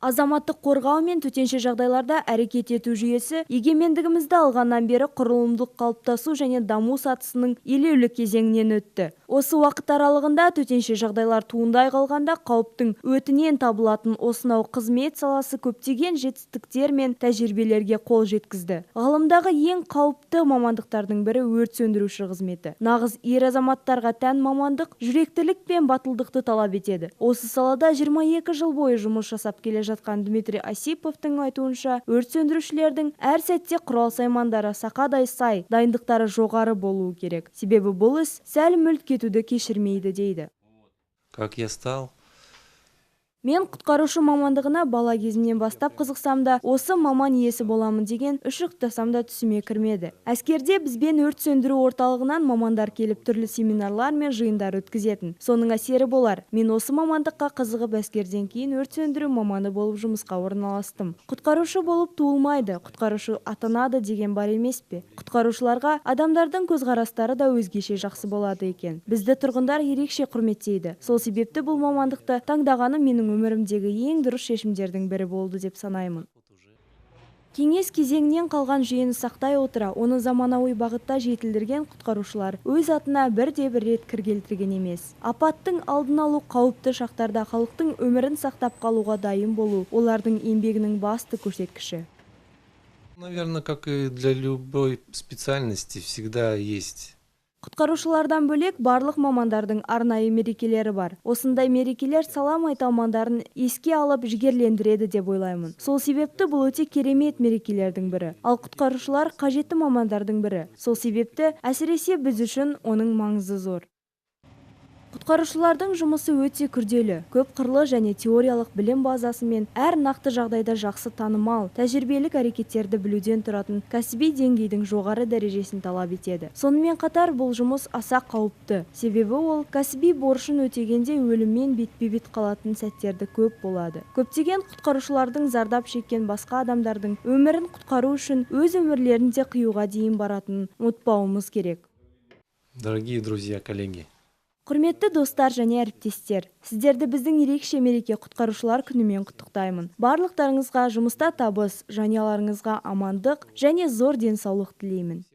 Азаматтық қорғау мен төтенше жағдайларда әрекет ету жүйесі егемендігімізді алғаннан бері құрылымдық қалыптасу және даму сатысының елеулі кезеңінен өтті. Осы уақыт аралығында төтенше жағдайлар туындай қалғанда қауіптің өтінен табылатын осынау қызмет саласы көптеген жетістіктер мен тәжірибелерге қол жеткізді. Ғалымдағы ең қауіпті мамандықтардың бірі өрт сөндіруші қызметі. Нағыз ер азаматтарға тән мамандық жүректілік пен батылдықты талап етеді. Осы салада 22 жыл бойы жұмыс жасап келе жатқан Дмитрий Осиповтың айтуынша, өрт сөндірушілердің әр сәтте құрал-саймандары сақадай сай, дайындықтары жоғары болуы керек. Себебі бұл іс сәл мүлт кетуді кешірмейді дейді. Как я стал? Мен құтқарушы мамандығына бала кезімнен бастап қызықсам да, осы маман иесі боламын деген ұшықтасам да түсіме кірмеді. Әскерде бізбен өрт сөндіру орталығынан мамандар келіп түрлі семинарлар мен жиындар өткізетін. Соның әсері болар. Мен осы мамандыққа қызығып әскерден кейін өрт сөндіру маманы болып жұмысқа орналастым. Құтқарушы болып туылмайды, құтқарушы атанады деген бар емес пе? Құтқарушыларға адамдардың көзқарастары да өзгеше жақсы болады екен. Бізді тұрғындар ерекше құрметтейді. Сол себепті бұл мамандықты таңдағаны менің өмірімдегі ең дұрыс шешімдердің бірі болды деп санаймын. Кеңес кезеңінен қалған жүйені сақтай отыра, оны заманауи бағытта жетілдірген құтқарушылар өз атына бірде-бір рет кір келтірген емес. Апаттың алдын алу, қауіпті шақтарда халықтың өмірін сақтап қалуға дайын болу, олардың еңбегінің басты көрсеткіші. Наверное, как и для любой специальности, всегда есть. Құтқарушылардан бөлек барлық мамандардың арнайы мерекелері бар. Осындай мерекелер сала майталмандарын еске алып жігерлендіреді деп ойлаймын. Сол себепті бұл өте керемет мерекелердің бірі. Ал құтқарушылар қажетті мамандардың бірі. Сол себепті әсіресе біз үшін оның маңызы зор. Құтқарушылардың жұмысы өте күрделі, көп қырлы және теориялық білім базасымен әр нақты жағдайда жақсы танымал, тәжірибелік әрекеттерді білуден тұратын кәсіби деңгейдің жоғары дәрежесін талап етеді. Сонымен қатар бұл жұмыс аса қауіпті, себебі ол кәсіби борышын өтегенде өліммен бетпе-бет қалатын сәттерді көп болады. Көптеген құтқарушылардың зардап шеккен басқа адамдардың өмірін құтқару үшін өз өмірлерін де қиюға дейін баратынын ұмытпауымыз керек. Дорогие друзья, коллеги. Құрметті достар және әріптестер, сіздерді біздің ерекше мереке құтқарушылар күнімен құттықтаймын. Барлықтарыңызға жұмыста табыс, жанұяларыңызға амандық және зор денсаулық тілеймін.